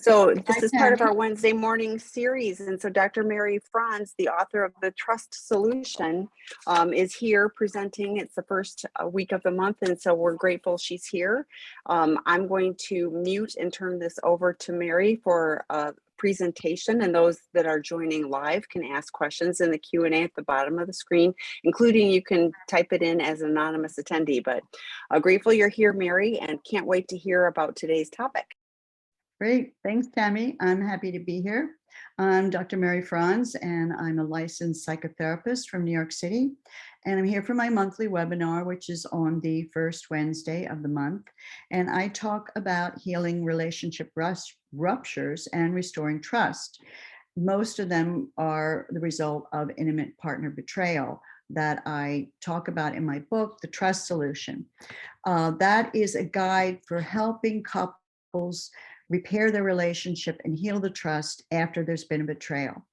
So Hi, this is part of Tammy. our Wednesday morning series. And so Dr. Mary Frons, the author of The Trust Solution, is here presenting. It's the first week of the month, and so we're grateful she's here. I'm going to mute and turn this over to Mary for a presentation, and those that are joining live can ask questions in the Q&A at the bottom of the screen, including you can type it in as an anonymous attendee. But grateful you're here, Mary, and can't wait to hear about today's topic. Great. Thanks, Tammy. I'm happy to be here. I'm Dr. Mary Frons, and I'm a licensed psychotherapist from New York City. And I'm here for my monthly webinar, which is on the first Wednesday of the month. And I talk about healing relationship ruptures and restoring trust. Most of them are the result of intimate partner betrayal that I talk about in my book, The Trust Solution. That is a guide for helping couples repair their relationship and heal the trust after there's been a betrayal.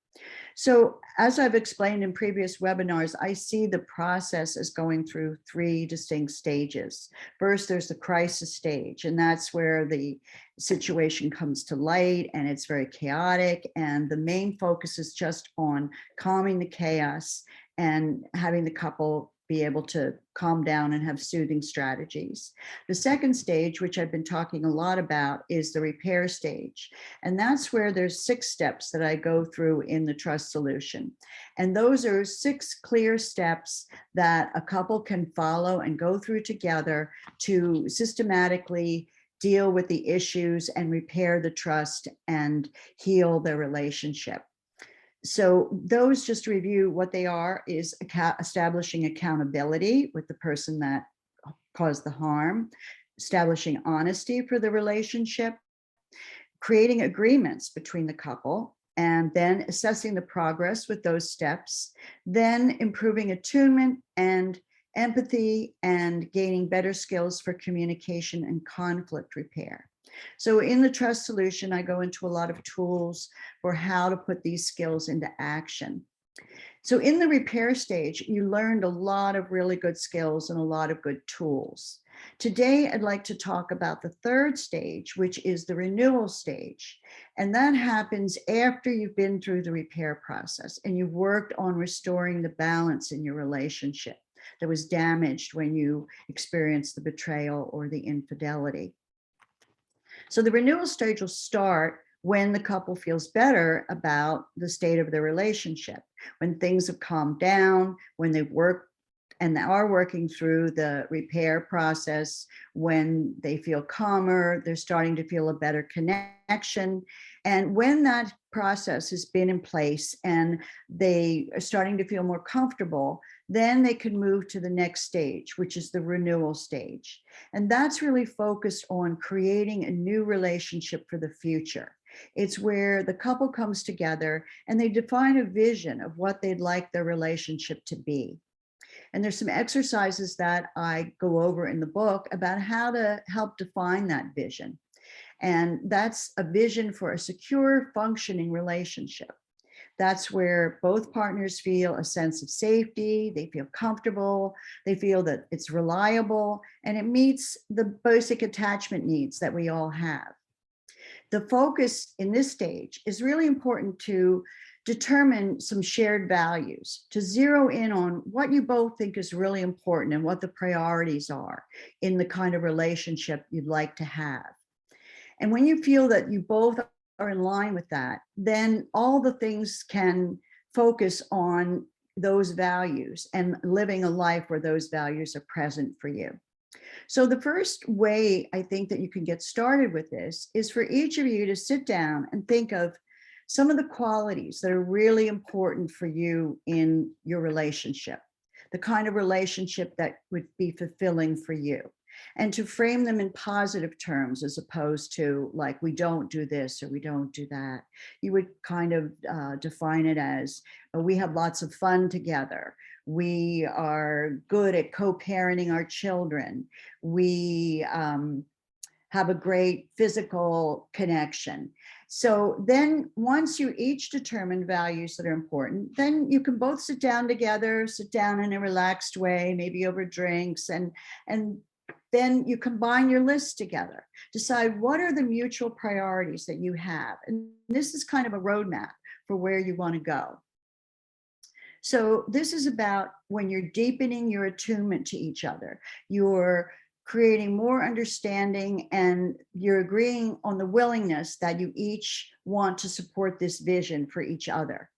So as I've explained in previous webinars, I see the process as going through three distinct stages. First, there's the crisis stage, and that's where the situation comes to light and it's very chaotic. And the main focus is just on calming the chaos and having the couple be able to calm down and have soothing strategies. The second stage, which I've been talking a lot about, is the repair stage. And that's where there's 6 steps that I go through in the Trust Solution. And those are 6 clear steps that a couple can follow and go through together to systematically deal with the issues and repair the trust and heal their relationship. So those, just to review what they are, is establishing accountability with the person that caused the harm, establishing honesty for the relationship, creating agreements between the couple, and then assessing the progress with those steps, then improving attunement and empathy and gaining better skills for communication and conflict repair. So in the Trust Solution, I go into a lot of tools for how to put these skills into action. So in the repair stage, you learned a lot of really good skills and a lot of good tools. Today, I'd like to talk about the third stage, which is the renewal stage. And that happens after you've been through the repair process and you've worked on restoring the balance in your relationship that was damaged when you experienced the betrayal or the infidelity. So the renewal stage will start when the couple feels better about the state of their relationship, when things have calmed down, when they've worked and are working through the repair process, when they feel calmer, they're starting to feel a better connection. And when that process has been in place and they are starting to feel more comfortable, then they can move to the next stage, which is the renewal stage. And that's really focused on creating a new relationship for the future. It's where the couple comes together and they define a vision of what they'd like their relationship to be. And there's some exercises that I go over in the book about how to help define that vision. And that's a vision for a secure, functioning relationship. That's where both partners feel a sense of safety, they feel comfortable, they feel that it's reliable, and it meets the basic attachment needs that we all have. The focus in this stage is really important to determine some shared values, to zero in on what you both think is really important and what the priorities are in the kind of relationship you'd like to have. And when you feel that you both are in line with that, then all the things can focus on those values and living a life where those values are present for you. So the first way I think that you can get started with this is for each of you to sit down and think of some of the qualities that are really important for you in your relationship, the kind of relationship that would be fulfilling for you, and to frame them in positive terms as opposed to like, we don't do this or we don't do that. You would kind of define it as, we have lots of fun together. We are good at co-parenting our children. We have a great physical connection. So then once you each determine values that are important, then you can both sit down together, sit down in a relaxed way, maybe over drinks, and Then you combine your list together, decide what are the mutual priorities that you have. And this is kind of a roadmap for where you want to go. So this is about when you're deepening your attunement to each other, you're creating more understanding, and you're agreeing on the willingness that you each want to support this vision for each other.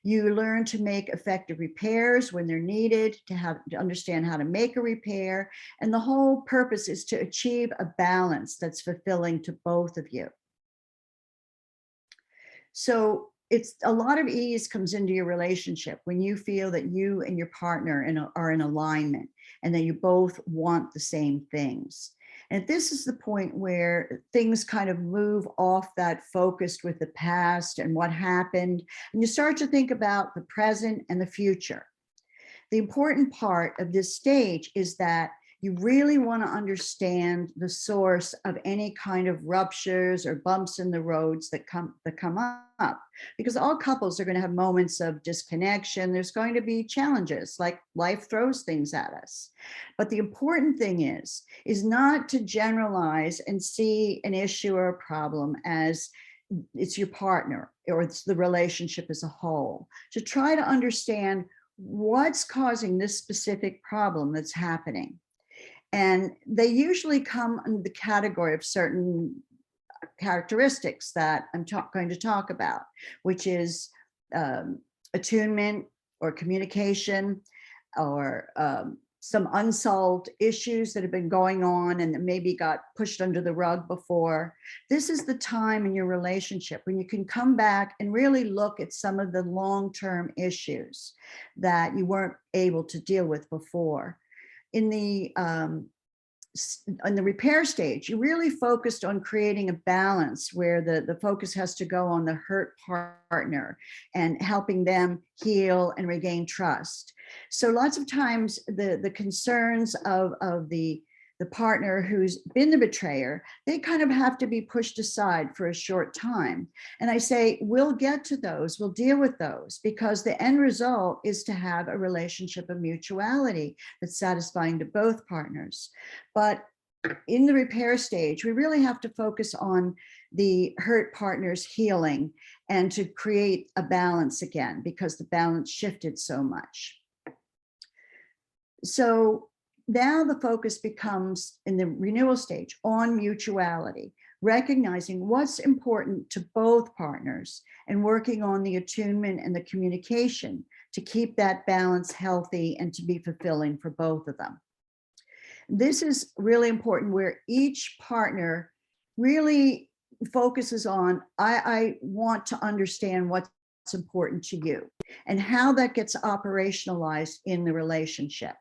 You learn to make effective repairs when they're needed, to understand how to make a repair. And the whole purpose is to achieve a balance that's fulfilling to both of you. So it's a lot of ease comes into your relationship when you feel that you and your partner are in alignment and that you both want the same things. And this is the point where things kind of move off that focused with the past and what happened, and you start to think about the present and the future. The important part of this stage is that you really want to understand the source of any kind of ruptures or bumps in the roads that come up, because all couples are going to have moments of disconnection. There's going to be challenges, like life throws things at us. But the important thing is not to generalize and see an issue or a problem as it's your partner or it's the relationship as a whole. To try to understand what's causing this specific problem that's happening. And they usually come under the category of certain characteristics that I'm going to talk about, which is attunement or communication, or some unsolved issues that have been going on and that maybe got pushed under the rug before. This is the time in your relationship when you can come back and really look at some of the long-term issues that you weren't able to deal with before. In the repair stage, you really focused on creating a balance where the focus has to go on the hurt partner and helping them heal and regain trust. So lots of times the concerns of the partner who's been the betrayer, they kind of have to be pushed aside for a short time. And I say, we'll get to those, we'll deal with those, because the end result is to have a relationship of mutuality that's satisfying to both partners. But in the repair stage, we really have to focus on the hurt partner's healing and to create a balance again, because the balance shifted so much. So now the focus becomes, in the renewal stage, on mutuality, recognizing what's important to both partners and working on the attunement and the communication to keep that balance healthy and to be fulfilling for both of them. This is really important, where each partner really focuses on, I want to understand what's important to you and how that gets operationalized in the relationship.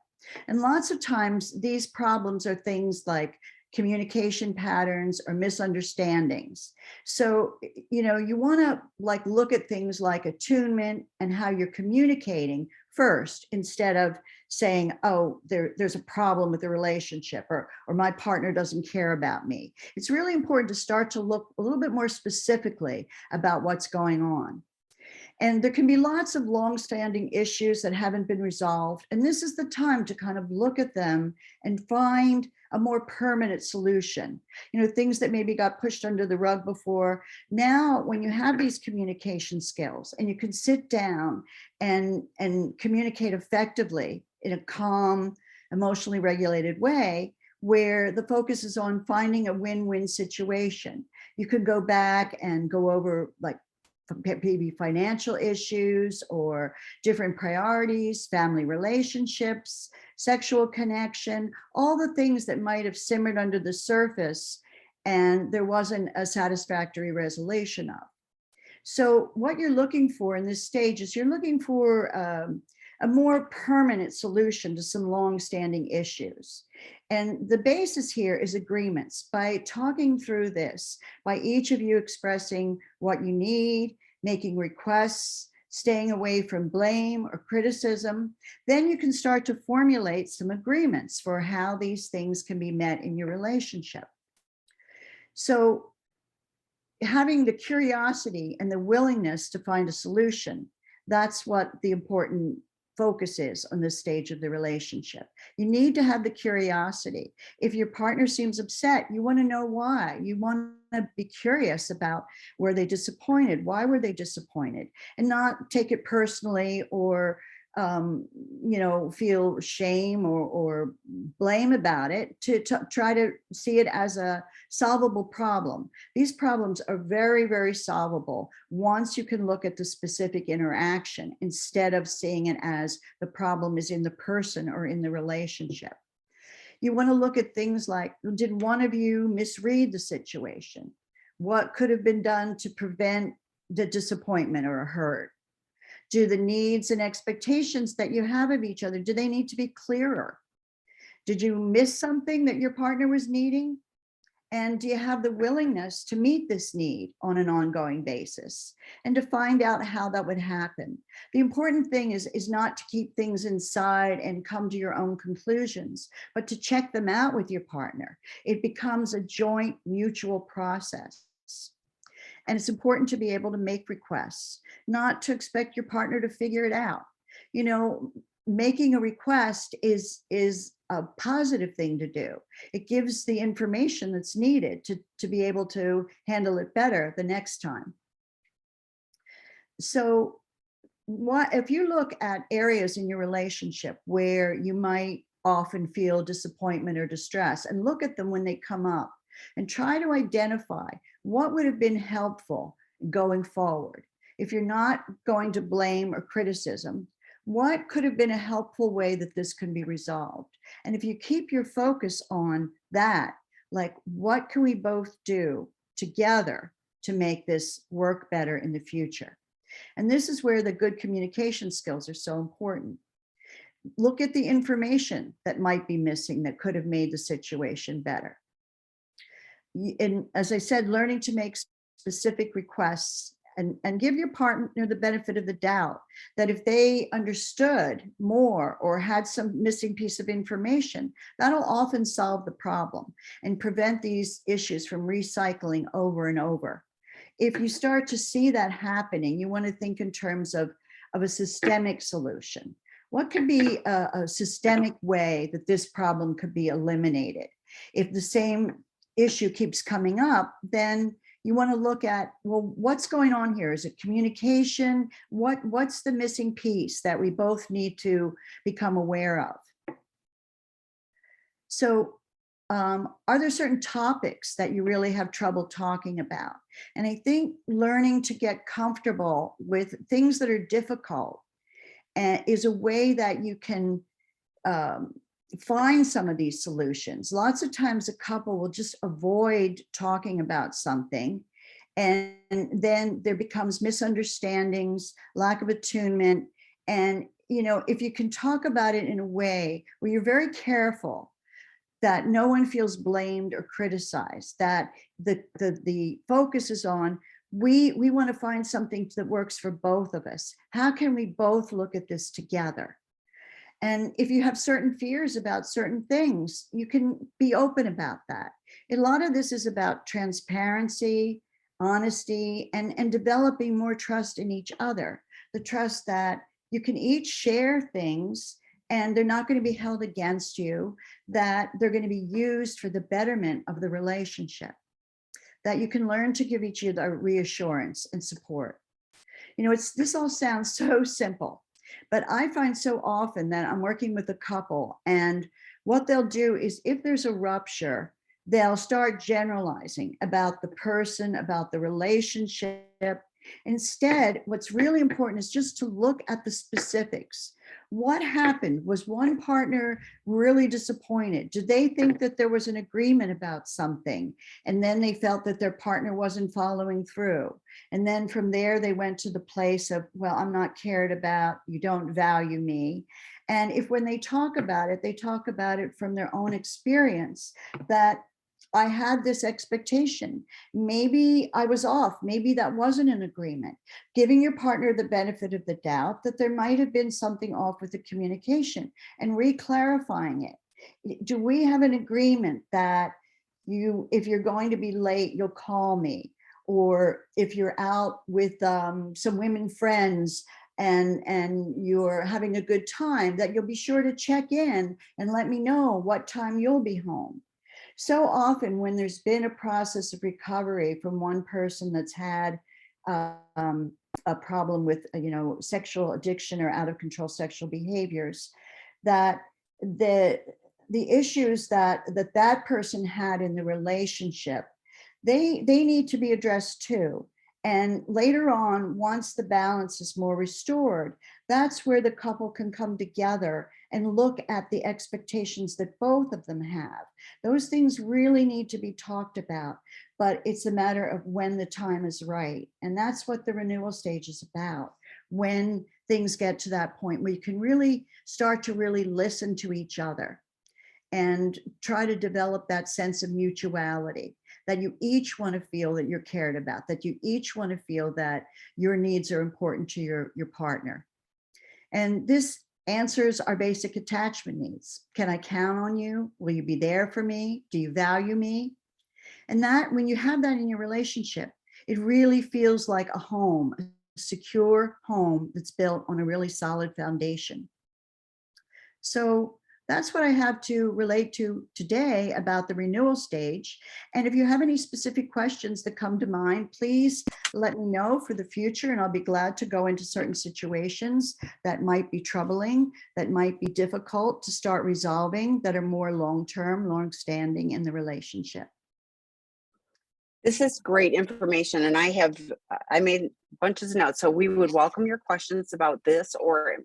And lots of times these problems are things like communication patterns or misunderstandings. So, you want to look at things like attunement and how you're communicating first, instead of saying, oh, there's a problem with the relationship, or my partner doesn't care about me. It's really important to start to look a little bit more specifically about what's going on. And there can be lots of long-standing issues that haven't been resolved. And this is the time to kind of look at them and find a more permanent solution. Things that maybe got pushed under the rug before. Now, when you have these communication skills and you can sit down and communicate effectively in a calm, emotionally regulated way, where the focus is on finding a win-win situation. You could go back and go over maybe financial issues or different priorities, family relationships, sexual connection, all the things that might have simmered under the surface and there wasn't a satisfactory resolution of. So what you're looking for in this stage is you're looking for a more permanent solution to some long-standing issues. And the basis here is agreements. By talking through this, by each of you expressing what you need, making requests, staying away from blame or criticism, then you can start to formulate some agreements for how these things can be met in your relationship. So having the curiosity and the willingness to find a solution, that's what the important focus is on this stage of the relationship. You need to have the curiosity. If your partner seems upset, you want to know why. You want to be curious about, were they disappointed? Why were they disappointed? And not take it personally or feel shame or blame about it, to try to see it as a solvable problem. These problems are very, very solvable once you can look at the specific interaction instead of seeing it as the problem is in the person or in the relationship. You want to look at things like, did one of you misread the situation? What could have been done to prevent the disappointment or a hurt? Do the needs and expectations that you have of each other, do they need to be clearer? Did you miss something that your partner was needing? And do you have the willingness to meet this need on an ongoing basis and to find out how that would happen? The important thing is not to keep things inside and come to your own conclusions, but to check them out with your partner. It becomes a joint mutual process. And it's important to be able to make requests, not to expect your partner to figure it out. Making a request is a positive thing to do. It gives the information that's needed to be able to handle it better the next time. So if you look at areas in your relationship where you might often feel disappointment or distress, and look at them when they come up, and try to identify what would have been helpful going forward. If you're not going to blame or criticism, what could have been a helpful way that this can be resolved? And if you keep your focus on that, like, what can we both do together to make this work better in the future? And this is where the good communication skills are so important. Look at the information that might be missing that could have made the situation better. And as I said, learning to make specific requests and give your partner the benefit of the doubt that if they understood more or had some missing piece of information, that'll often solve the problem and prevent these issues from recycling over and over. If you start to see that happening, you want to think in terms of a systemic solution. What could be a systemic way that this problem could be eliminated? If the same issue keeps coming up, then you want to look at, well, what's going on here? Is it communication? What's the missing piece that we both need to become aware of? So are there certain topics that you really have trouble talking about? And I think learning to get comfortable with things that are difficult is a way that you can find some of these solutions. Lots of times a couple will just avoid talking about something, and then there becomes misunderstandings, lack of attunement. And if you can talk about it in a way where you're very careful that no one feels blamed or criticized, that the focus is on, we want to find something that works for both of us. How can we both look at this together? And if you have certain fears about certain things, you can be open about that. A lot of this is about transparency, honesty, and developing more trust in each other. The trust that you can each share things and they're not going to be held against you, that they're going to be used for the betterment of the relationship, that you can learn to give each other reassurance and support. This all sounds so simple. But I find so often that I'm working with a couple, and what they'll do is, if there's a rupture, they'll start generalizing about the person, about the relationship. Instead, what's really important is just to look at the specifics. What happened? Was one partner really disappointed? Did they think that there was an agreement about something, and then they felt that their partner wasn't following through? And then from there, they went to the place of, well, I'm not cared about, you don't value me. And if when they talk about it, they talk about it from their own experience, that I had this expectation. Maybe I was off. Maybe that wasn't an agreement. Giving your partner the benefit of the doubt that there might have been something off with the communication and re-clarifying it. Do we have an agreement that if you're going to be late, you'll call me? Or if you're out with some women friends, and you're having a good time, that you'll be sure to check in and let me know what time you'll be home. So often when there's been a process of recovery from one person that's had a problem with, sexual addiction or out of control sexual behaviors, that the issues that person had in the relationship, they need to be addressed too. And later on, once the balance is more restored, that's where the couple can come together and look at the expectations that both of them have. Those things really need to be talked about, but it's a matter of when the time is right. And that's what the renewal stage is about. When things get to that point where you can really start to really listen to each other and try to develop that sense of mutuality, that you each want to feel that you're cared about, that you each want to feel that your needs are important to your partner. And this answers our basic attachment needs. Can I count on you? Will you be there for me? Do you value me? And that, when you have that in your relationship, it really feels like a home, a secure home that's built on a really solid foundation. So that's what I have to relate to today about the renewal stage. And if you have any specific questions that come to mind, please let me know for the future, and I'll be glad to go into certain situations that might be troubling, that might be difficult to start resolving, that are more long-term, long-standing in the relationship. This is great information, and I made bunches of notes. So we would welcome your questions about this or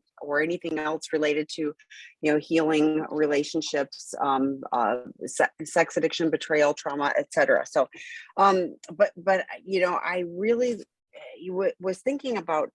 anything else related to, healing relationships, sex addiction, betrayal, trauma, etc. So, but I really was thinking about.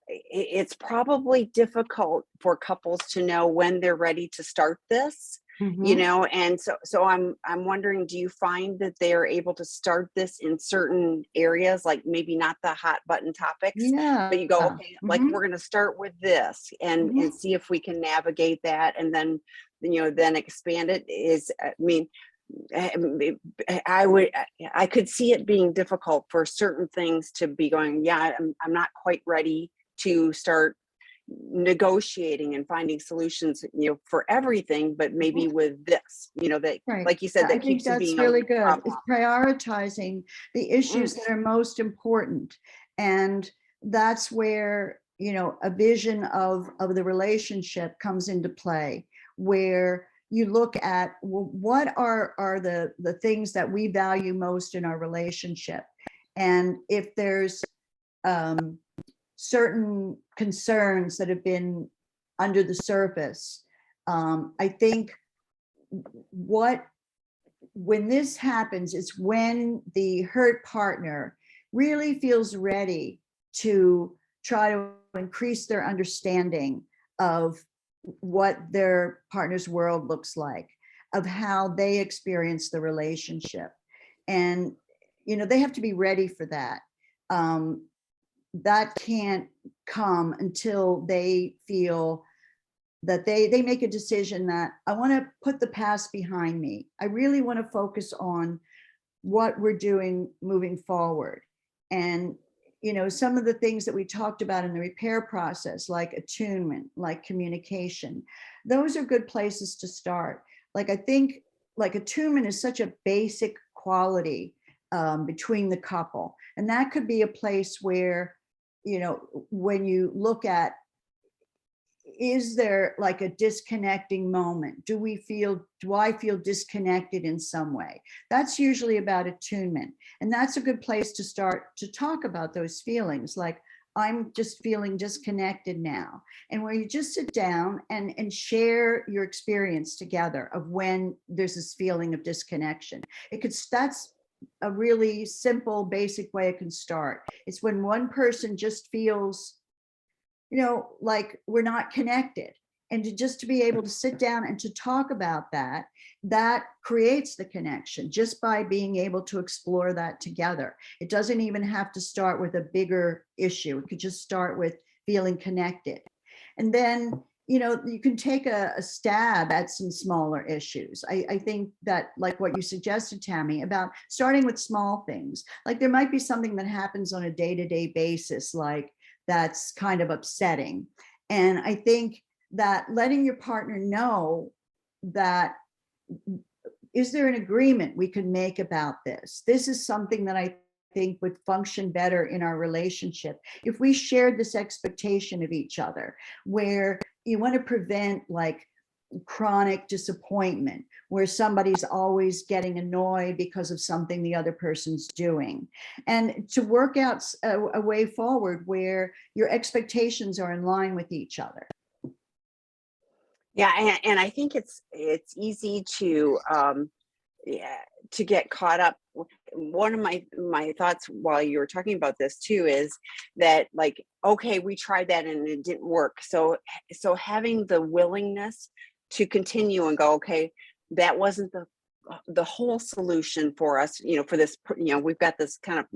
It's probably difficult for couples to know when they're ready to start this. And so I'm wondering, do you find that they're able to start this in certain areas, like maybe not the hot button topics, but you go, okay, like we're going to start with this and see if we can navigate that, and then then expand it. I could see it being difficult for certain things to be going, yeah, I'm not quite ready to start negotiating and finding solutions, for everything, but maybe with this, that, Right. like you said, that I think keeps you that's being really a good. It's prioritizing the issues that are most important. And that's where, a vision of the relationship comes into play, where you look at, well, what are the things that we value most in our relationship? And if there's certain concerns that have been under the surface, I think when this happens, it's when the hurt partner really feels ready to try to increase their understanding of what their partner's world looks like, of how they experience the relationship. And, they have to be ready for that. That can't come until they feel that they make a decision that I want to put the past behind me. I really want to focus on what we're doing moving forward. And, some of the things that we talked about in the repair process, like attunement, like communication, those are good places to start. Like, I think like attunement is such a basic quality between the couple. And that could be a place where, when you look at, is there like a disconnecting moment? Do I feel disconnected in some way? That's usually about attunement. And that's a good place to start to talk about those feelings. Like, I'm just feeling disconnected now. And where you just sit down and share your experience together of when there's this feeling of disconnection. That's a really simple, basic way it can start. It's when one person just feels, like we're not connected. And just to be able to sit down and to talk about that creates the connection just by being able to explore that together. It doesn't even have to start with a bigger issue. It could just start with feeling connected. And then, you can take a stab at some smaller issues. I think that, like what you suggested, Tammy, about starting with small things, like there might be something that happens on a day-to-day basis, like that's kind of upsetting. And I think that letting your partner know that, is there an agreement we can make about this? This is something that I think would function better in our relationship if we shared this expectation of each other, where you want to prevent like chronic disappointment, where somebody's always getting annoyed because of something the other person's doing, and to work out a way forward where your expectations are in line with each other. Yeah, and I think it's easy to yeah, to get caught up. One of my thoughts while you were talking about this too is that, like, okay, we tried that and it didn't work. So having the willingness to continue and go, okay, that wasn't the whole solution for us, for this, we've got this kind of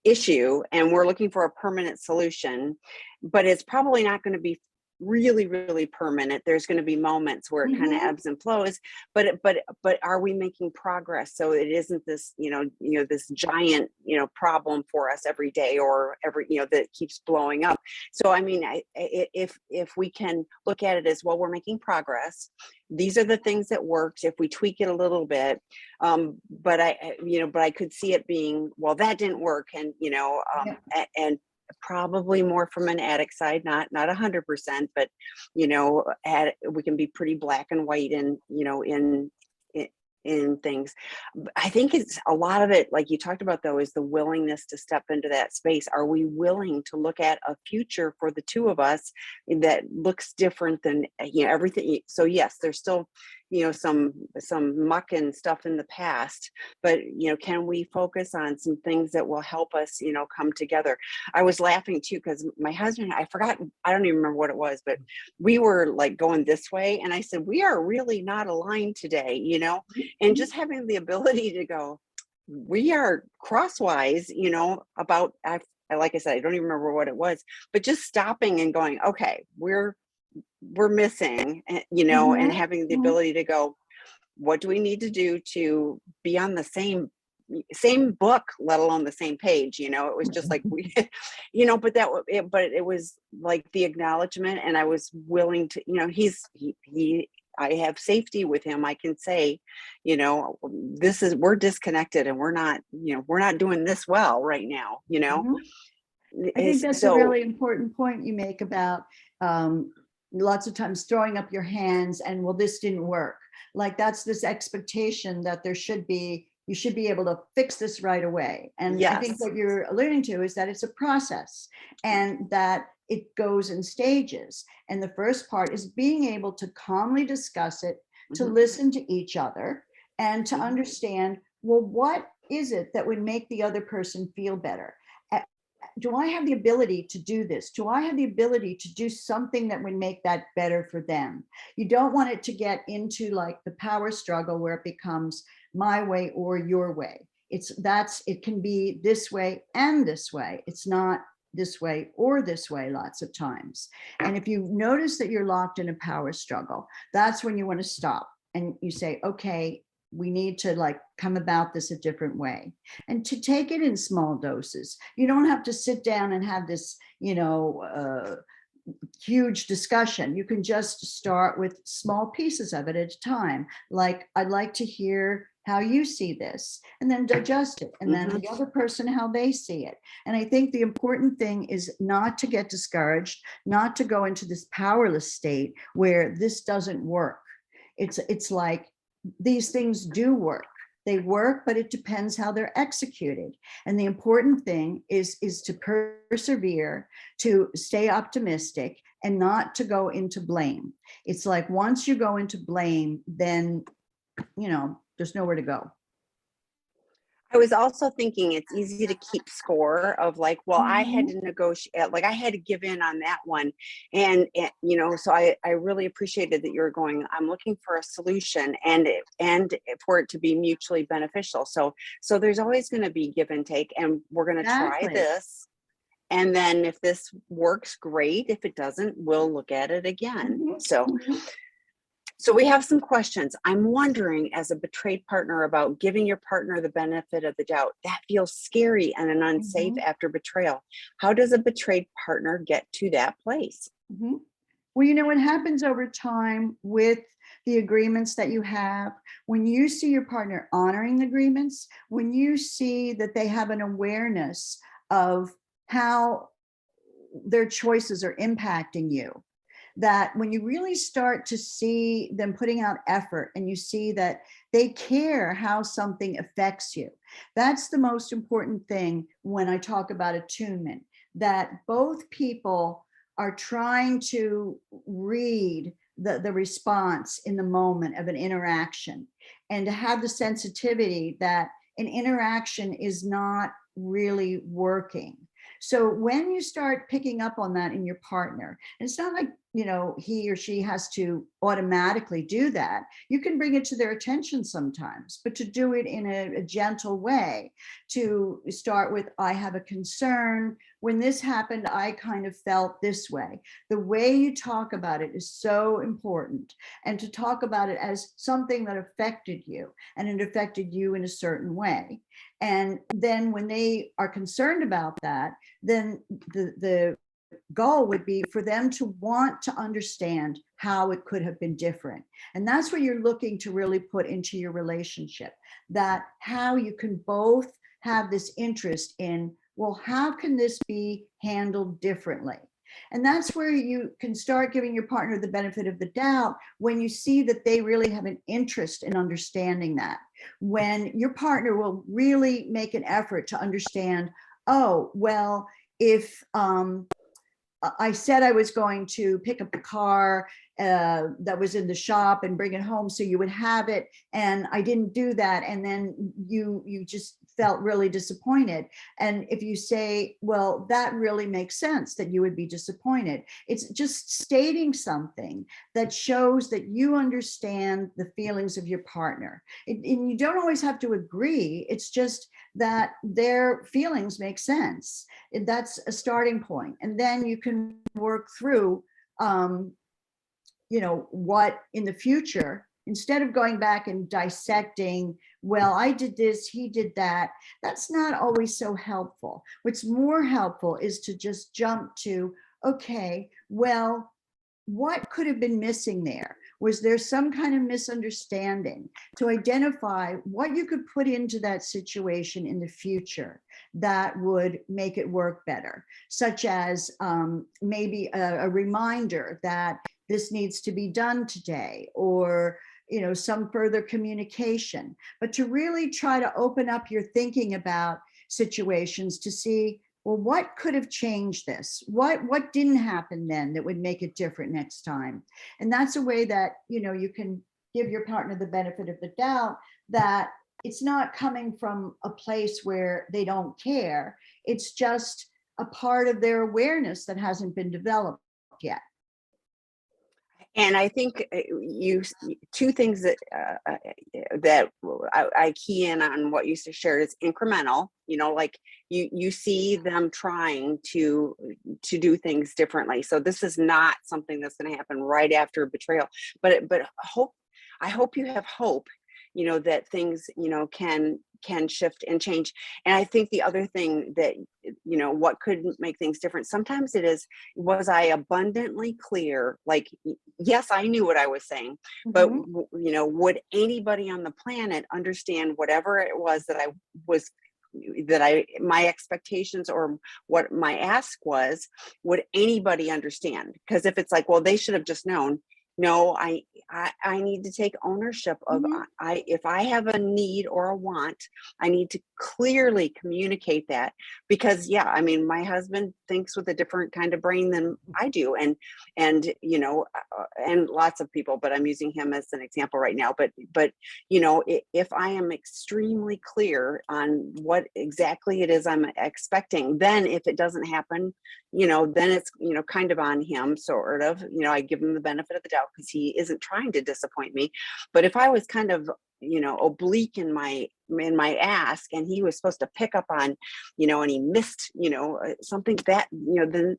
issue and we're looking for a permanent solution, but it's probably not going to be really, really permanent. There's going to be moments where it kind of ebbs and flows, but are we making progress? So it isn't this, this giant, problem for us every day or every, that keeps blowing up. So, I mean, if we can look at it as, well, we're making progress. These are the things that worked. If we tweak it a little bit, but I could see it being, well, that didn't work. And, and probably more from an addict side, not 100%, but we can be pretty black and white in things. I think it's a lot of it, like you talked about though, is the willingness to step into that space. Are we willing to look at a future for the two of us that looks different than everything? So yes, there's still some muck and stuff in the past, but can we focus on some things that will help us come together? I was laughing too because my husband, I forgot, I don't even remember what it was, but we were like going this way and I said, we are really not aligned today, and just having the ability to go, we are crosswise, about, like I said, I don't even remember what it was, but just stopping and going, okay, we're missing, and having the ability to go, what do we need to do to be on the same book, let alone the same page? It was just like we, but it was like the acknowledgement, and I was willing to, I have safety with him. I can say, we're disconnected and we're not doing this well right now, I think that's a really important point you make about lots of times throwing up your hands and, well, this didn't work. Like that's this expectation that you should be able to fix this right away. And yes. I think what you're alluding to is that it's a process and that it goes in stages. And the first part is being able to calmly discuss it, to listen to each other and to understand, well, what is it that would make the other person feel better? Do I have the ability to do this? Do I have the ability to do something that would make that better for them? You don't want it to get into like the power struggle where it becomes my way or your way. It can be this way and this way. It's not this way or this way lots of times. And if you notice that you're locked in a power struggle, that's when you want to stop and you say, okay, we need to like come about this a different way, and to take it in small doses. You don't have to sit down and have this, huge discussion. You can just start with small pieces of it at a time. Like, I'd like to hear how you see this, and then digest it. And then the other person, how they see it. And I think the important thing is not to get discouraged, not to go into this powerless state where this doesn't work. It's like, these things do work. They work, but it depends how they're executed. And the important thing is to persevere, to stay optimistic, and not to go into blame. It's like once you go into blame, then, there's nowhere to go. I was also thinking it's easy to keep score of like, well, I had to negotiate, like I had to give in on that one. And so I really appreciated that you were going, I'm looking for a solution and for it to be mutually beneficial. So there's always going to be give and take, and we're going to try this. And then if this works, great. If it doesn't, we'll look at it again. So So we have some questions. I'm wondering, as a betrayed partner, about giving your partner the benefit of the doubt. That feels scary and an unsafe Mhm, after betrayal. How does a betrayed partner get to that place? mhm. Well, what happens over time with the agreements that you have, when you see your partner honoring the agreements, when you see that they have an awareness of how their choices are impacting you, that when you really start to see them putting out effort and you see that they care how something affects you, that's the most important thing when I talk about attunement, that both people are trying to read the response in the moment of an interaction, and to have the sensitivity that an interaction is not really working. So when you start picking up on that in your partner, and it's not like, he or she has to automatically do that. You can bring it to their attention sometimes, but to do it in a gentle way, to start with, I have a concern. When this happened, I kind of felt this way. The way you talk about it is so important, and to talk about it as something that affected you, and it affected you in a certain way. And then when they are concerned about that, then the goal would be for them to want to understand how it could have been different. And that's what you're looking to really put into your relationship, that how you can both have this interest in, well, how can this be handled differently? And that's where you can start giving your partner the benefit of the doubt, when you see that they really have an interest in understanding that. When your partner will really make an effort to understand, oh, well, if I said I was going to pick up the car that was in the shop and bring it home so you would have it, and I didn't do that, and then you just felt really disappointed. And if you say, well, that really makes sense that you would be disappointed, it's just stating something that shows that you understand the feelings of your partner. And you don't always have to agree, it's just that their feelings make sense. That's a starting point, and then you can work through what in the future, instead of going back and dissecting, well, I did this, he did that, that's not always so helpful. What's more helpful is to just jump to, okay, well, what could have been missing there? Was there some kind of misunderstanding? To identify what you could put into that situation in the future that would make it work better, such as maybe a reminder that this needs to be done today, or some further communication. But to really try to open up your thinking about situations to see, well, what could have changed this? What didn't happen then that would make it different next time? And that's a way that you can give your partner the benefit of the doubt, that it's not coming from a place where they don't care. It's just a part of their awareness that hasn't been developed yet. And I think you two things that I key in on what you shared is incremental. Like you see them trying to do things differently. So this is not something that's going to happen right after a betrayal. But I hope you have hope. That things can shift and change. And I think the other thing that what could make things different, sometimes it is, was I abundantly clear? Like, yes, I knew what I was saying, but Mhm. would anybody on the planet understand whatever it was that I was, my expectations or what my ask was? Would anybody understand? Because if it's like, well, they should have just known. No, I need to take ownership of, Mhm. if I have a need or a want, I need to clearly communicate that. Because yeah, I mean, my husband thinks with a different kind of brain than I do, and lots of people, but I'm using him as an example right now. But if I am extremely clear on what exactly it is I'm expecting, then if it doesn't happen, then it's kind of on him, sort of. I give him the benefit of the doubt because he isn't trying to disappoint me. But if I was kind of oblique in my ask, and he was supposed to pick up on and he missed something, that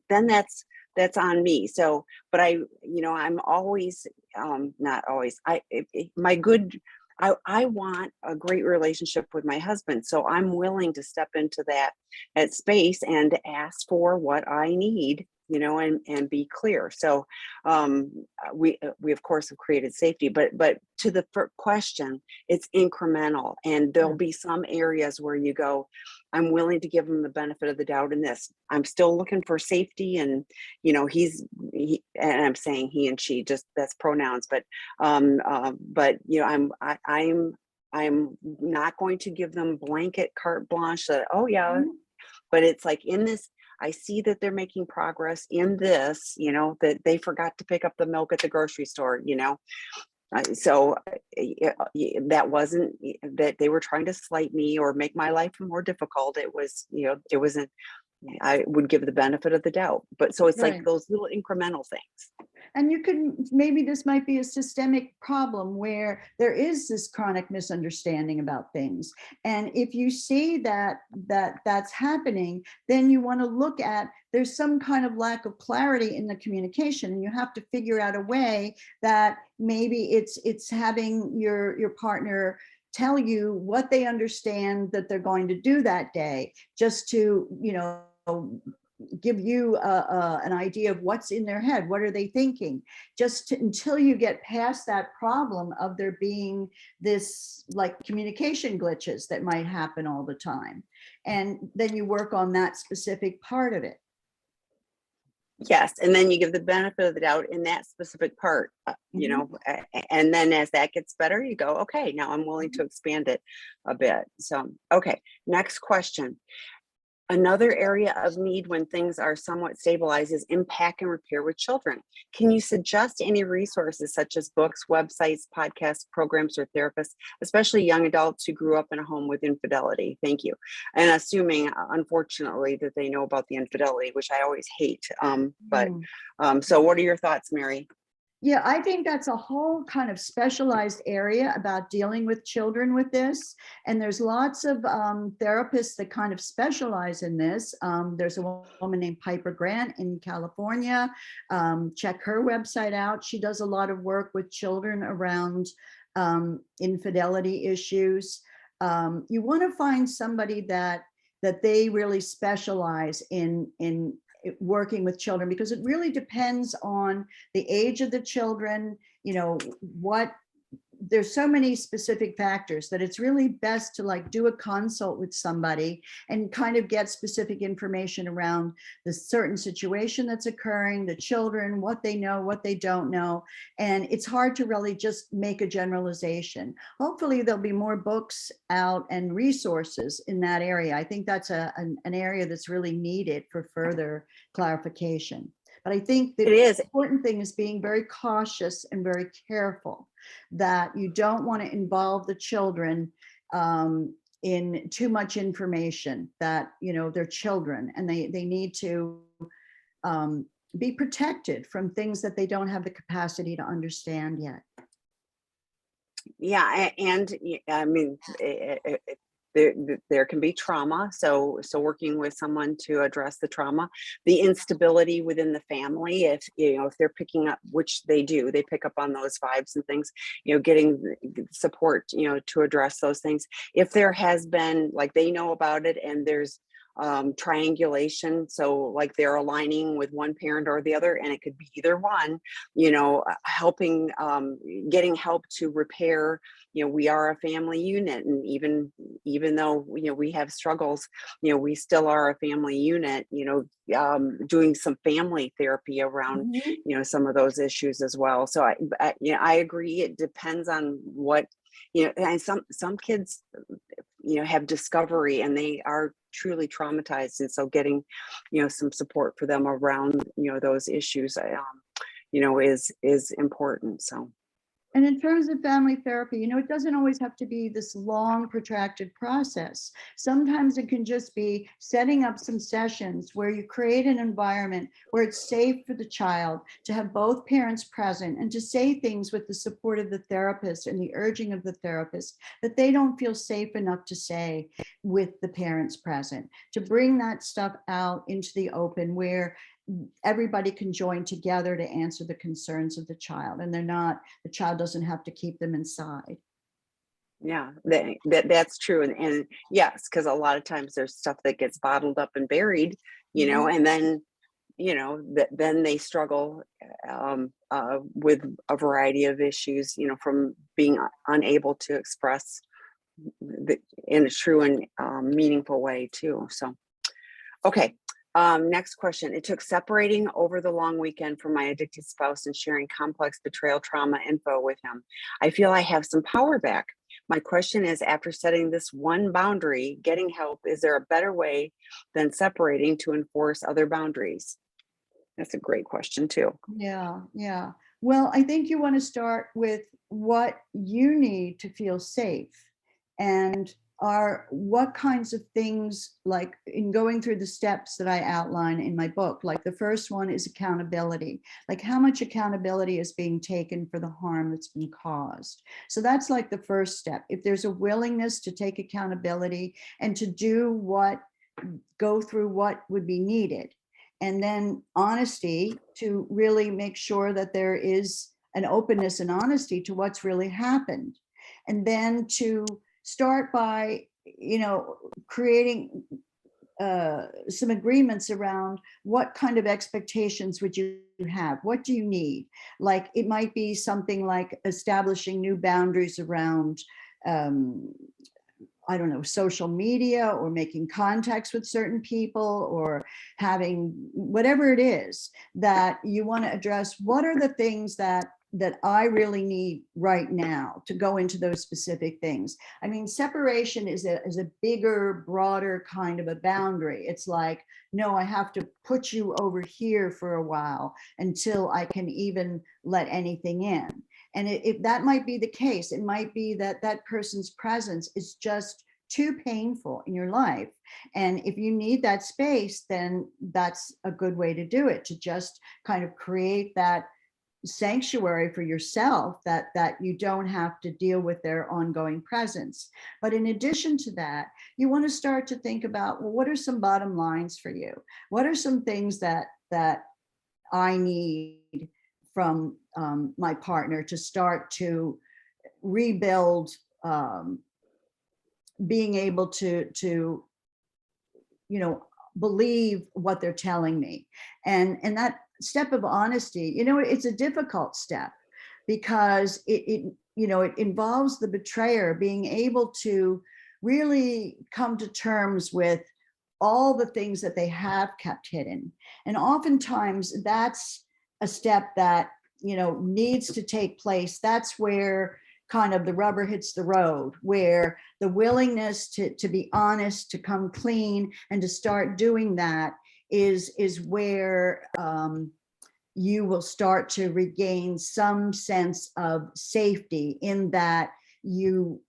then that's on me. So, but I'm always, not always, my good, I want a great relationship with my husband. So I'm willing to step into that space and ask for what I need, and be clear. So we of course have created safety, but to the question, it's incremental, and there'll be some areas where you go, I'm willing to give him the benefit of the doubt in this. I'm still looking for safety, and and I'm saying he and she, just that's pronouns, but I'm not going to give them blanket carte blanche that, oh yeah, but it's like, in this, I see that they're making progress in this, that they forgot to pick up the milk at the grocery store, so that wasn't that they were trying to slight me or make my life more difficult. It was, it wasn't, I would give the benefit of the doubt. But so it's like Right. those little incremental things. And you could, maybe this might be a systemic problem where there is this chronic misunderstanding about things. And if you see that's happening, then you want to look at, there's some kind of lack of clarity in the communication, and you have to figure out a way that maybe it's having your partner tell you what they understand that they're going to do that day, just to, give you an idea of what's in their head. What are they thinking? Until you get past that problem of there being this like communication glitches that might happen all the time. And then you work on that specific part of it. Yes, and then you give the benefit of the doubt in that specific part, and then as that gets better, you go, okay, now I'm willing to expand it a bit. So, okay, next question. Another area of need when things are somewhat stabilized is impact and repair with children. Can you suggest any resources such as books, websites, podcasts, programs, or therapists, especially young adults who grew up in a home with infidelity? Thank you. And assuming, unfortunately, that they know about the infidelity, which I always hate. So what are your thoughts, Mary? Yeah, I think that's a whole kind of specialized area about dealing with children with this. And there's lots of therapists that kind of specialize in this. There's a woman named Piper Grant in California. Check her website out. She does a lot of work with children around infidelity issues. You want to find somebody that they really specialize in working with children, because it really depends on the age of the children, there's so many specific factors that it's really best to like do a consult with somebody and kind of get specific information around the certain situation that's occurring, the children, what they know, what they don't know. And it's hard to really just make a generalization. Hopefully there'll be more books out and resources in that area. I think that's an area that's really needed for further clarification. But I think the important thing is being very cautious and very careful that you don't want to involve the children in too much information, that, they're children and they need to be protected from things that they don't have the capacity to understand yet. Yeah, and I mean, there can be trauma. So working with someone to address the trauma, the instability within the family, if they're picking up, which they do, they pick up on those vibes and things, getting support, to address those things. If there has been, like, they know about it and there's triangulation, so like they're aligning with one parent or the other, and it could be either one, helping, getting help to repair. We are a family unit, and even though we have struggles, we still are a family unit. Doing some family therapy around some of those issues as well. So I agree. It depends on what, and some kids have discovery and they are truly traumatized, and so getting some support for them around those issues is important. So. And in terms of family therapy, it doesn't always have to be this long, protracted process. Sometimes it can just be setting up some sessions where you create an environment where it's safe for the child to have both parents present and to say things with the support of the therapist and the urging of the therapist that they don't feel safe enough to say with the parents present, to bring that stuff out into the open where everybody can join together to answer the concerns of the child, and the child doesn't have to keep them inside. Yeah, that's true. And yes, because a lot of times there's stuff that gets bottled up and buried, and then, then they struggle with a variety of issues, from being unable to express in a true and meaningful way too. So, okay. Next question. It took separating over the long weekend from my addicted spouse and sharing complex betrayal trauma info with him. I feel I have some power back. My question is, after setting this one boundary, getting help, is there a better way than separating to enforce other boundaries? That's a great question too. Yeah, yeah. Well, I think you want to start with what you need to feel safe, and what kinds of things, like in going through the steps that I outline in my book. Like the first one is accountability, like how much accountability is being taken for the harm that's been caused. So that's like the first step. If there's a willingness to take accountability and to go through what would be needed. And then honesty, to really make sure that there is an openness and honesty to what's really happened. And then to start by, creating some agreements around what kind of expectations would you have? What do you need? Like, it might be something like establishing new boundaries around, I don't know, social media, or making contacts with certain people, or having whatever it is that you want to address. What are the things that I really need right now to go into those specific things? I mean, separation is a bigger, broader kind of a boundary. It's like, no, I have to put you over here for a while until I can even let anything in. And if that might be the case, it might be that that person's presence is just too painful in your life. And if you need that space, then that's a good way to do it, to just kind of create that sanctuary for yourself, that you don't have to deal with their ongoing presence. But in addition to that, you want to start to think about, well, what are some bottom lines for you? What are some things that I need from my partner to start to rebuild, being able to believe what they're telling me. And that step of honesty, it's a difficult step, because it involves the betrayer being able to really come to terms with all the things that they have kept hidden. And oftentimes that's a step that needs to take place. That's where kind of the rubber hits the road, where the willingness to be honest, to come clean, and to start doing that is where you will start to regain some sense of safety, in that you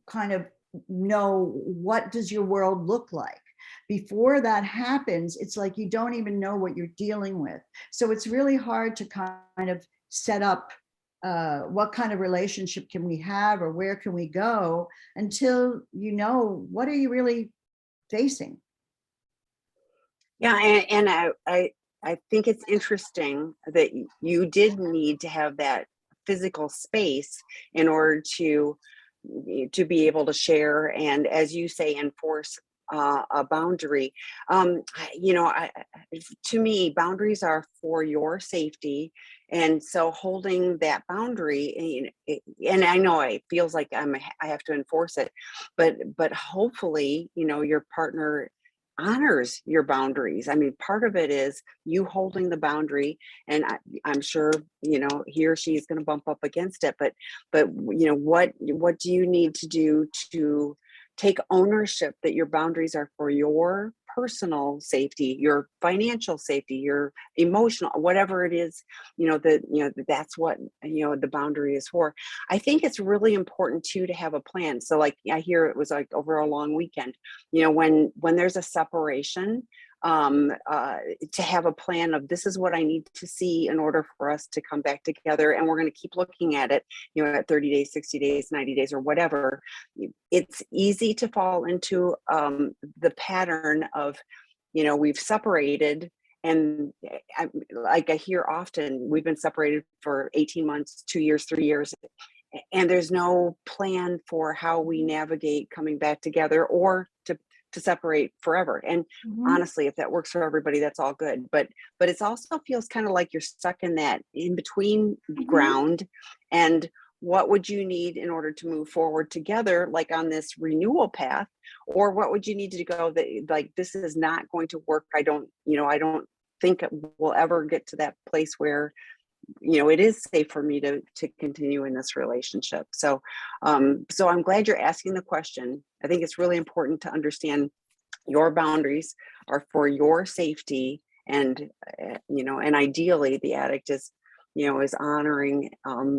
kind of know, what does your world look like? Before that happens, it's like you don't even know what you're dealing with. So it's really hard to kind of set up what kind of relationship can we have, or where can we go, until what are you really facing. Yeah, and I think it's interesting that you did need to have that physical space in order to be able to share, and, as you say, enforce a boundary. To me, boundaries are for your safety, and so holding that boundary, and I know it feels like I have to enforce it, but hopefully, your partner honors your boundaries. I mean, part of it is you holding the boundary, and I'm sure he or she is going to bump up against it. But what do you need to do to take ownership that your boundaries are for your personal safety, your financial safety, your emotional, whatever it is, that's what the boundary is for. I think it's really important too to have a plan. So, like, I hear it was like over a long weekend, when there's a separation, to have a plan of, this is what I need to see in order for us to come back together, and we're going to keep looking at it, at 30 days, 60 days, 90 days, or whatever. It's easy to fall into the pattern of, we've separated, and like I hear often, we've been separated for 18 months, 2 years, 3 years, and there's no plan for how we navigate coming back together or to separate forever. And Mhm. honestly, if that works for everybody, that's all good. But it also feels kind of like you're stuck in that in between Mhm. ground. And what would you need in order to move forward together, like on this renewal path? Or what would you need to go that like this is not going to work? I don't think we'll ever get to that place where it is safe for me to continue in this relationship. So I'm glad you're asking the question. I think it's really important to understand your boundaries are for your safety, and and ideally the addict is honoring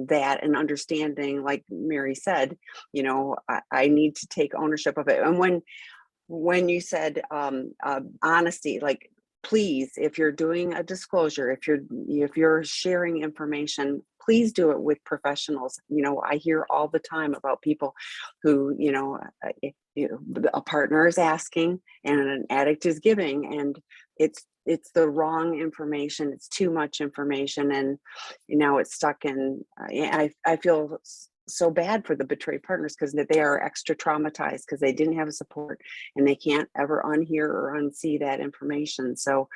that and understanding, like Mary said, I need to take ownership of it. And when you said honesty, like, please, if you're doing a disclosure, if you're sharing information, please do it with professionals. I hear all the time about people who a partner is asking and an addict is giving, and it's the wrong information. It's too much information, and it's stuck in. I feel so bad for the betrayed partners because they are extra traumatized because they didn't have a support, and they can't ever unhear or unsee that information. So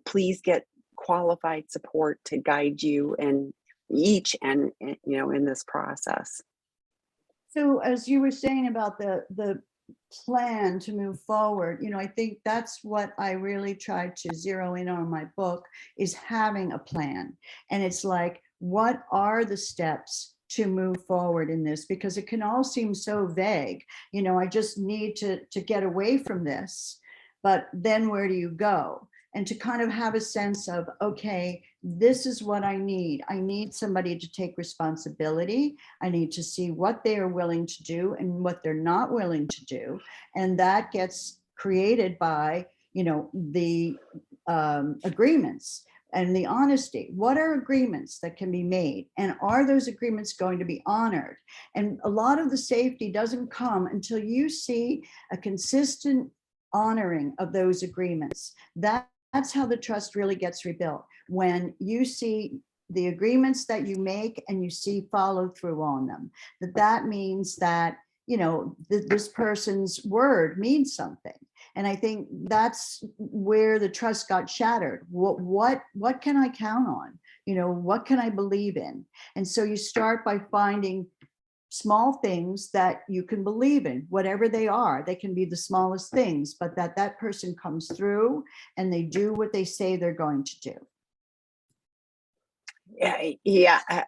please get qualified support to guide you and each and in this process. So as you were saying about the plan to move forward, I think that's what I really tried to zero in on my book, is having a plan. And it's like, what are the steps to move forward in this? Because it can all seem so vague. I just need to get away from this, but then where do you go? And to kind of have a sense of, okay, this is what I need. I need somebody to take responsibility. I need to see what they are willing to do and what they're not willing to do. And that gets created by, the agreements and the honesty. What are agreements that can be made? And are those agreements going to be honored? And a lot of the safety doesn't come until you see a consistent honoring of those agreements. That's how the trust really gets rebuilt. When you see the agreements that you make and you see follow through on them, that means that this person's word means something. And I think that's where the trust got shattered. What can I count on? What can I believe in? And so you start by finding small things that you can believe in, whatever they are. They can be the smallest things, but that person comes through and they do what they say they're going to do. Yeah,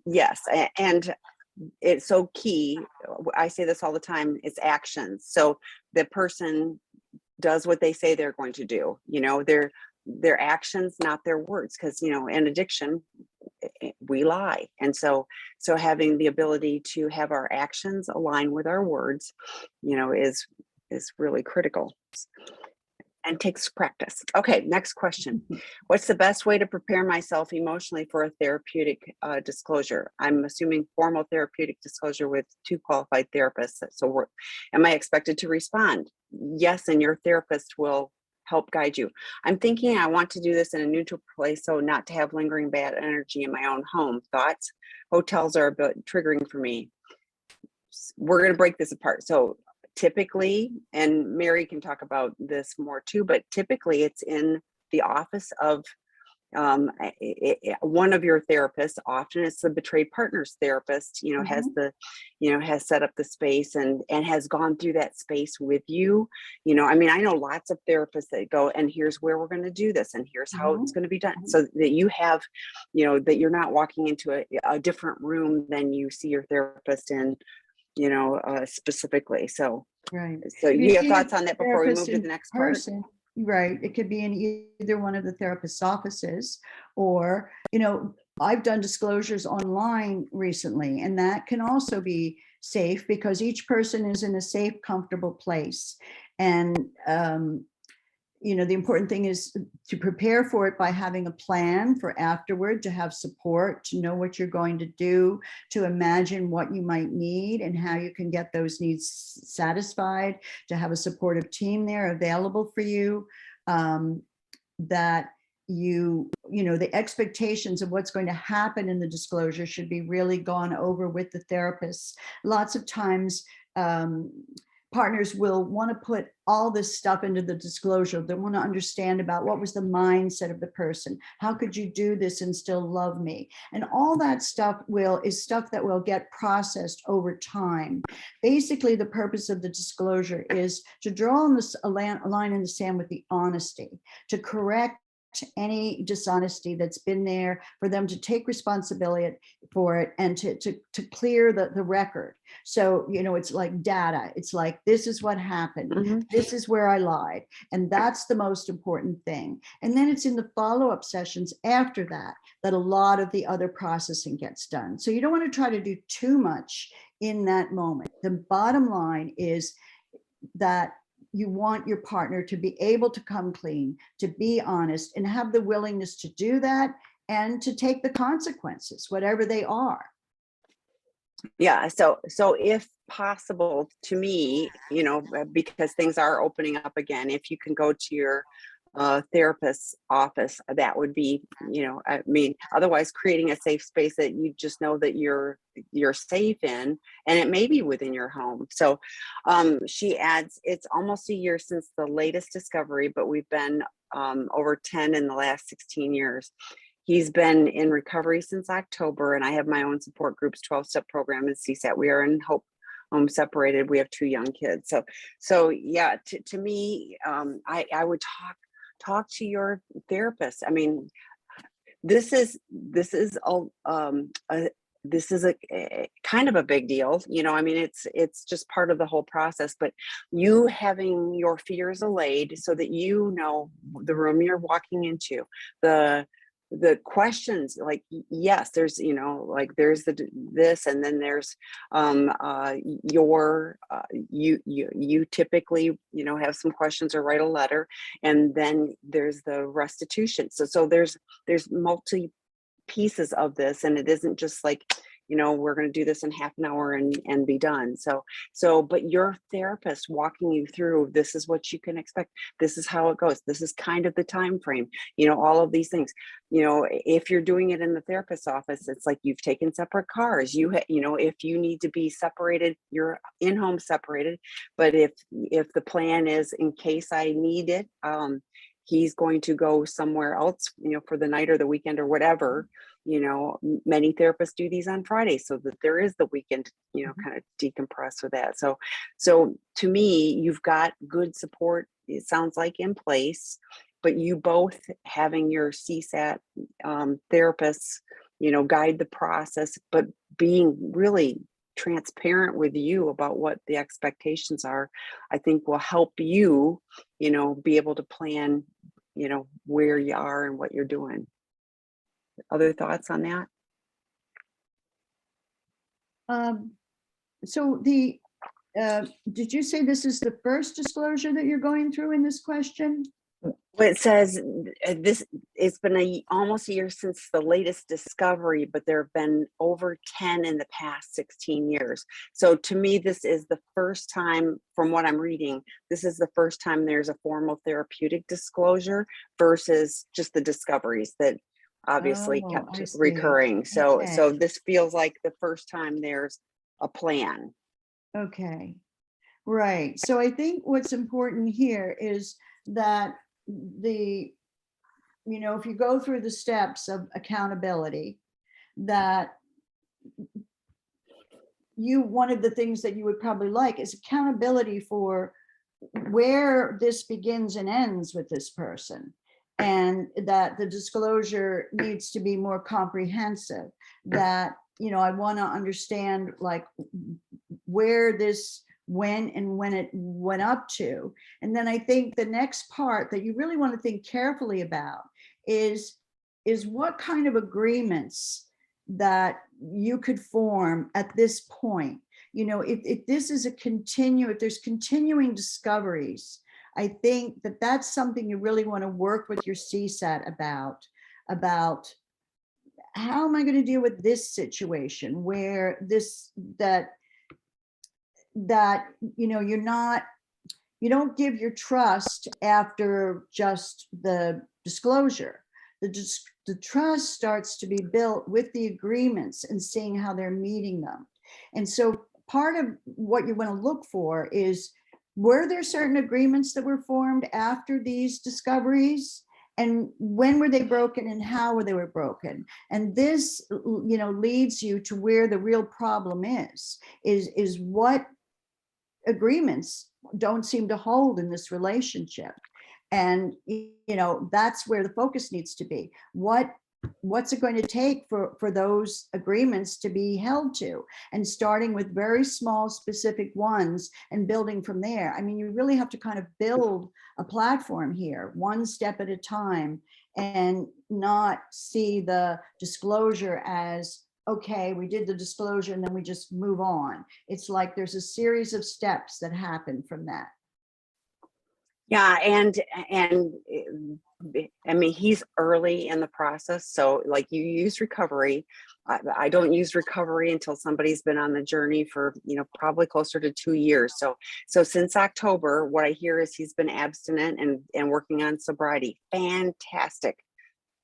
yes, and it's so key. I say this all the time, it's actions. So the person does what they say they're going to do. Their actions, not their words, because in addiction we lie. And so having the ability to have our actions align with our words is really critical and takes practice. Okay, next question. What's the best way to prepare myself emotionally for a therapeutic disclosure? I'm assuming formal therapeutic disclosure with two qualified therapists. So am I expected to respond? Yes, and your therapist will help guide you. I'm thinking I want to do this in a neutral place so not to have lingering bad energy in my own home. Thoughts? Hotels are a bit triggering for me. We're going to break this apart. So typically, and Mary can talk about this more too, but typically it's in the office of one of your therapists. Often it's the betrayed partner's therapist, has Mhm. has set up the space and has gone through that space with you. I know lots of therapists that go, and here's where we're going to do this, and here's how it's Mhm. going to be done, so that you have, that you're not walking into a different room than you see your therapist in, specifically. Right. So If you you have see a thoughts on that before we therapist move to in the next part? person, right, it could be in either one of the therapist's offices, or, I've done disclosures online recently, and that can also be safe because each person is in a safe, comfortable place. And the important thing is to prepare for it by having a plan for afterward, to have support, to know what you're going to do, to imagine what you might need and how you can get those needs satisfied, to have a supportive team there available for you. that the expectations of what's going to happen in the disclosure should be really gone over with the therapist. Lots of times, partners will want to put all this stuff into the disclosure. They want to understand about what was the mindset of the person. How could you do this and still love me? And all that stuff is stuff that will get processed over time. Basically, the purpose of the disclosure is to draw a line in the sand with the honesty, to correct any dishonesty that's been there, for them to take responsibility for it, and to clear the record. So, it's like data. It's like, this is what happened. Mm-hmm. This is where I lied. And that's the most important thing. And then it's in the follow-up sessions after that a lot of the other processing gets done. So you don't want to try to do too much in that moment. The bottom line is that you want your partner to be able to come clean, to be honest, and have the willingness to do that and to take the consequences, whatever they are. Yeah. So if possible, to me, because things are opening up again, if you can go to your therapist's office, that would be, otherwise creating a safe space that you just know that you're safe in, and it may be within your home. So she adds, it's almost a year since the latest discovery, but we've been over 10 in the last 16 years. He's been in recovery since October, and I have my own support groups, 12-step program, and CSAT. We are in Hope Home separated. We have 2 young kids. So yeah, to me, I would talk to your therapist. I mean, this is a kind of a big deal. I mean, it's just part of the whole process, but you having your fears allayed so that the room you're walking into, the questions, like, yes, there's there's this, and then there's you typically have some questions or write a letter, and then there's the restitution. So there's multi pieces of this, and it isn't just like we're going to do this in half an hour and be done. But your therapist walking you through, this is what you can expect, this is how it goes, this is kind of the time frame, all of these things. If you're doing it in the therapist's office, it's like you've taken separate cars. If you need to be separated, you're in-home separated. But if the plan is, in case I need it, he's going to go somewhere else, for the night or the weekend or whatever. Many therapists do these on Fridays so that there is the weekend, kind of decompress with that. So to me, you've got good support, it sounds like, in place, but you both having your CSAT therapists, guide the process, but being really transparent with you about what the expectations are, I think will help you, be able to plan, where you are and what you're doing. Other thoughts on that? So did you say this is the first disclosure that you're going through in this question? Well, it says it's been almost a year since the latest discovery, but there have been over 10 in the past 16 years. So to me, this is the first time, from what I'm reading, this is the first time there's a formal therapeutic disclosure versus just the discoveries that obviously kept recurring. So this feels like the first time there's a plan. Okay, right. So I think what's important here is that if you go through the steps of accountability, that one of the things that you would probably like is accountability for where this begins and ends with this person, and that the disclosure needs to be more comprehensive, that I want to understand, like, where this went and when it went up to. And then I think the next part that you really want to think carefully about is what kind of agreements that you could form at this point. If this is if there's continuing discoveries, I think that that's something you really want to work with your CSAT about how am I going to deal with this situation where you're not you don't give your trust after just the disclosure. The trust starts to be built with the agreements and seeing how they're meeting them. And so part of what you want to look for is, were there certain agreements that were formed after these discoveries? And when were they broken and how were they were broken? And this, leads you to where the real problem is what agreements don't seem to hold in this relationship. And that's where the focus needs to be. What's it going to take for those agreements to be held to, and starting with very small specific ones and building from there. I mean, you really have to kind of build a platform here, one step at a time, and not see the disclosure as, okay, we did the disclosure and then we just move on. It's like there's a series of steps that happen from that. Yeah, and I mean, he's early in the process. So like, you use recovery. I don't use recovery until somebody's been on the journey for, probably closer to 2 years. So since October, what I hear is he's been abstinent and working on sobriety. Fantastic.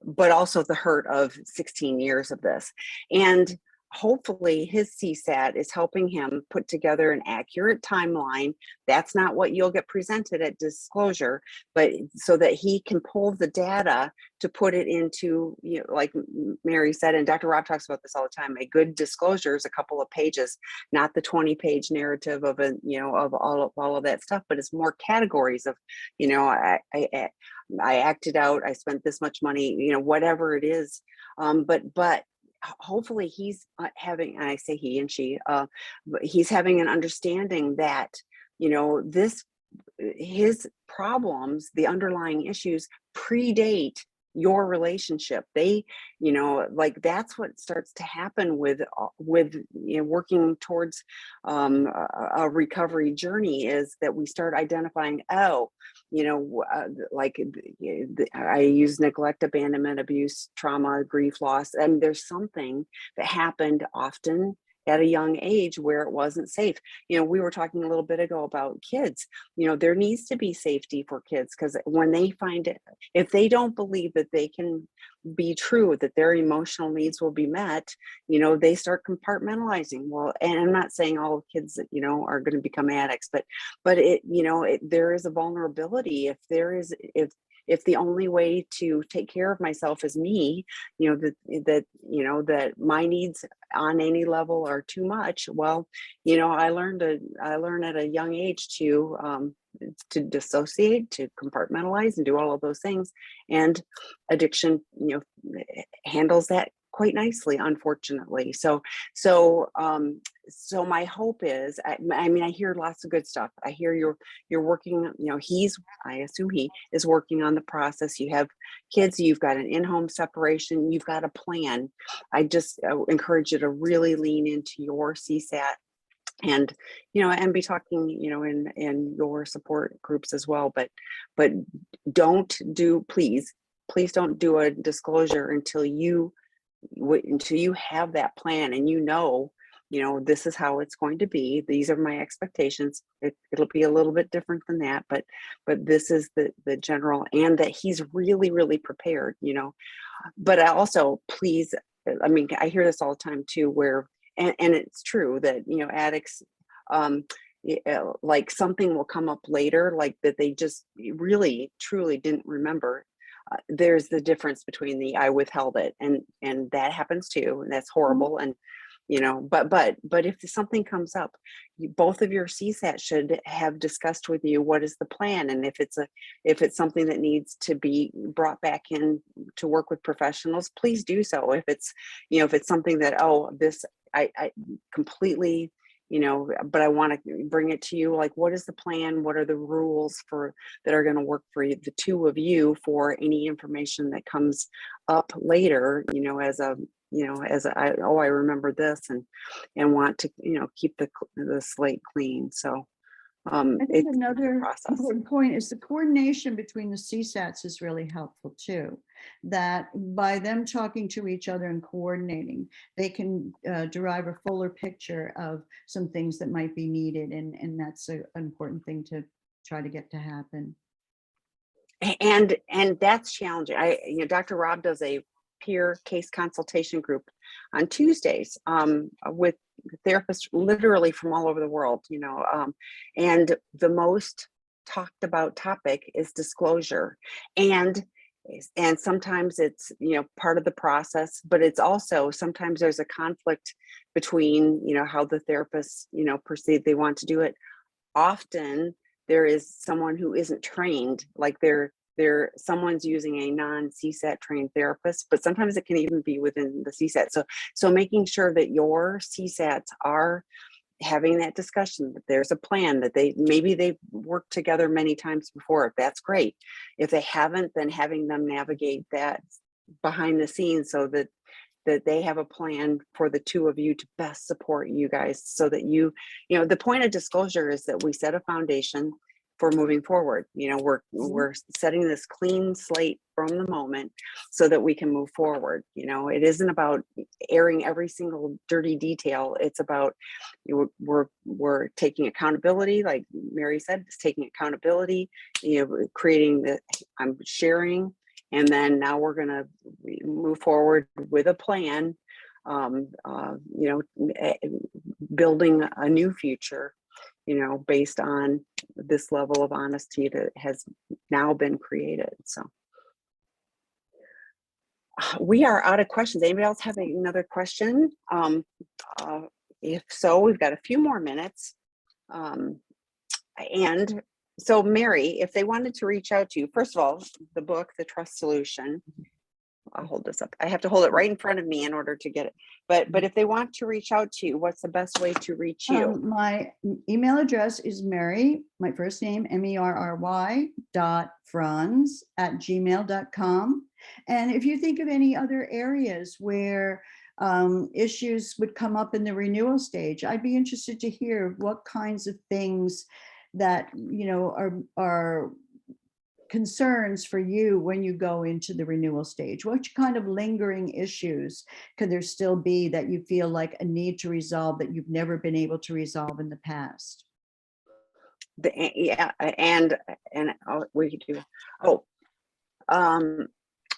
But also the hurt of 16 years of this. And hopefully his CSAT is helping him put together an accurate timeline. That's not what you'll get presented at disclosure, but so that he can pull the data to put it into, like Mary said, and Dr. Rob talks about this all the time, a good disclosure is a couple of pages, not the 20-page narrative of of all of that stuff, but it's more categories of, I acted out, I spent this much money, whatever it is. But hopefully he's having, and I say he and she, he's having an understanding that, his problems, the underlying issues, predate your relationship. They, like, that's what starts to happen with working towards a recovery journey, is that we start identifying, like I use neglect, abandonment, abuse, trauma, grief, loss, and there's something that happened often at a young age where it wasn't safe. We were talking a little bit ago about kids. There needs to be safety for kids, because when they find it, if they don't believe that they can be true, that their emotional needs will be met, they start compartmentalizing. Well, and I'm not saying all kids, are going to become addicts, but there is a vulnerability. If the only way to take care of myself is me, that my needs on any level are too much. Well, I learned at a young age to dissociate, to compartmentalize, and do all of those things. And addiction, handles that quite nicely, unfortunately. So my hope is, I mean, I hear lots of good stuff. I hear you're working, I assume he is working on the process. You have kids, you've got an in-home separation, you've got a plan. I just encourage you to really lean into your CSAT, and and be talking in your support groups as well, but please don't do a disclosure until you have that plan, and this is how it's going to be, these are my expectations. It'll be a little bit different than that, but this is the general, and that he's really, really prepared. But I also, please, I mean, I hear this all the time too, where and it's true that addicts, like, something will come up later, like that they just really truly didn't remember. There's the difference between the I withheld it, and that happens too, and that's horrible. And but if something comes up, both of your CSAT should have discussed with you what is the plan, and if it's something that needs to be brought back in to work with professionals, please do so. If it's something that, this I completely, but I want to bring it to you, like, what is the plan? What are the rules that are going to work for you, the two of you, for any information that comes up later, I remember this, and want to, keep the slate clean. So I think it's another process. important point is the coordination between the CSATs is really helpful too. That by them talking to each other and coordinating, they can derive a fuller picture of some things that might be needed, and that's an important thing to try to get to happen. And that's challenging. Dr. Rob does a peer case consultation group on Tuesdays with therapists literally from all over the world, and the most talked about topic is disclosure. And sometimes it's, part of the process, but it's also sometimes there's a conflict between, how the therapists, perceive they want to do it. Often there is someone who isn't trained, like someone's using a non-CSAT trained therapist, but sometimes it can even be within the CSAT. So making sure that your CSATs are having that discussion, that there's a plan, that they've worked together many times before. That's great. If they haven't, then having them navigate that behind the scenes so that they have a plan for the two of you to best support you guys, so that the point of disclosure is that we set a foundation for moving forward. We're setting this clean slate from the moment so that we can move forward. It isn't about airing every single dirty detail. It's about we're taking accountability, like Mary said, it's taking accountability, creating I'm sharing, and then now we're going to move forward with a plan, building a new future, based on this level of honesty that has now been created. So we are out of questions. Anybody else have another question? If so, we've got a few more minutes. And so Mary, if they wanted to reach out to you, first of all, the book, The Trust Solution, I'll hold this up. I have to hold it right in front of me in order to get it. But if they want to reach out to you, what's the best way to reach you? My email address is Mary, my first name, MERRY.Frons@gmail.com. And if you think of any other areas where issues would come up in the renewal stage, I'd be interested to hear what kinds of things that, are concerns for you when you go into the renewal stage. What kind of lingering issues could there still be that you feel like a need to resolve that you've never been able to resolve in the past? We could do.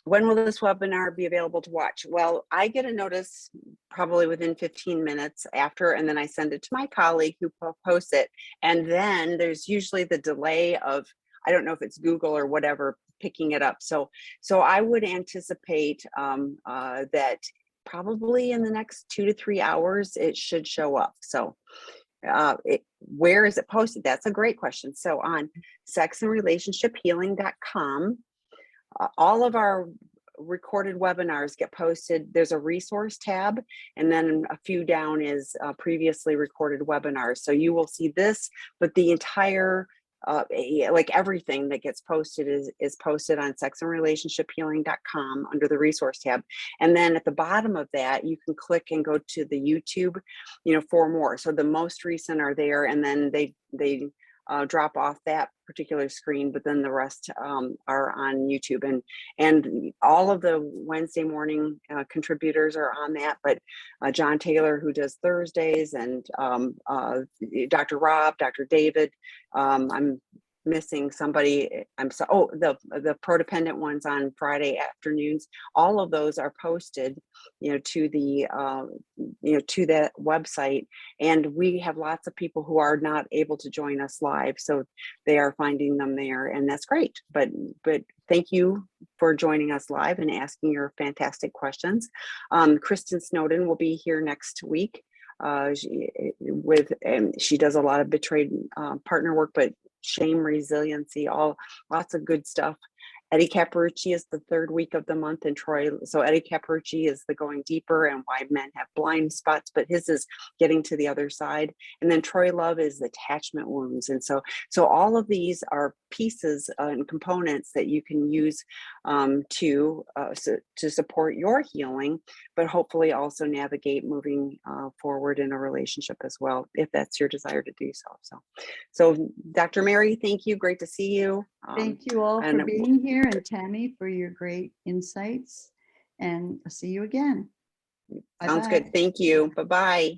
When will this webinar be available to watch? Well, I get a notice probably within 15 minutes after, and then I send it to my colleague who posts it. And then there's usually the delay of, I don't know if it's Google or whatever, picking it up. So I would anticipate that probably in the next 2 to 3 hours, it should show up. So where is it posted? That's a great question. So on sexandrelationshiphealing.com, all of our recorded webinars get posted. There's a resource tab, and then a few down is previously recorded webinars. So you will see this, but the entire like everything that gets posted is posted on sexandrelationshiphealing.com under the resource tab. And then at the bottom of that, you can click and go to the YouTube, for more. So the most recent are there, and then they drop off that particular screen, but then the rest are on YouTube, and all of the Wednesday morning contributors are on that. But John Taylor, who does Thursdays, and Dr. Rob, Dr. David, I'm missing somebody. The codependent ones on Friday afternoons. All of those are posted, to the to that website, and we have lots of people who are not able to join us live, so they are finding them there, and that's great. But thank you for joining us live and asking your fantastic questions. Kristen Snowden will be here next week. She does a lot of betrayed partner work, but shame, resiliency, lots of good stuff. Eddie Caparucci is the third week of the month in Troy. So Eddie Caparucci is the going deeper and why men have blind spots, but his is getting to the other side. And then Troy Love is attachment wounds. And so all of these are pieces and components that you can use to support your healing, but hopefully also navigate moving forward in a relationship as well, if that's your desire to do so. So Dr. Mary, thank you. Great to see you. Thank you all for being here, and Tammy for your great insights. And I'll see you again. Sounds good. Thank you. Bye-bye.